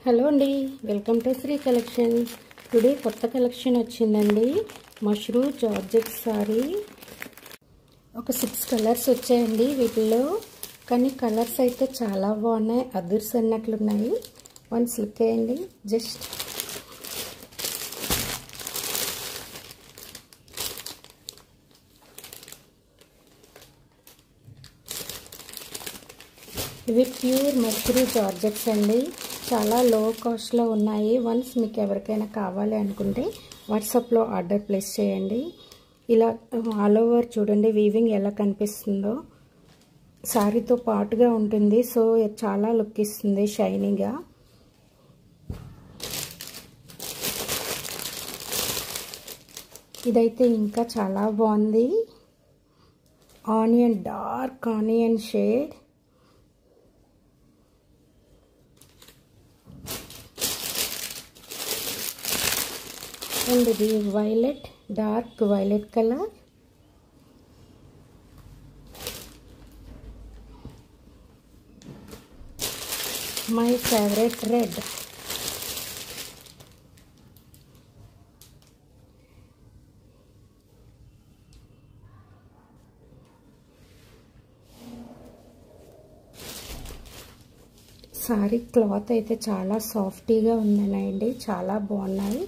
Hello అండి, welcome to Sri collection. Today కొత్త collection వచ్చిందండి. Mushroom georgette sari. ఒక 6 కలర్స్ వచ్చాయండి వీటిలో. కానీ కలర్స్ అయితే చాలా బాగున్నాయి, అదుర్స్ అన్నట్లున్నాయి. వన్స్ లుక్ చేయండి జస్ట్. ఇవి ప్యూర్ మష్రూమ్ జార్జెట్స్ అండి. చాలా లో కాస్ట్లో ఉన్నాయి. వన్స్ మీకు ఎవరికైనా కావాలి అనుకుంటే వాట్సాప్లో ఆర్డర్ ప్లేస్ చేయండి. ఇలా ఆల్ ఓవర్ చూడండి వీవింగ్ ఎలా కనిపిస్తుందో. శారీతో పాటుగా ఉంటుంది, సో చాలా లుక్ ఇస్తుంది షైనీగా. ఇదైతే ఇంకా చాలా బాగుంది. Onion, dark onion shade. And ఇది violet, dark violet colour. My favourite red. Sari cloth అయితే చాలా సాఫ్టీగా ఉందండి, చాలా బాగున్నాయి.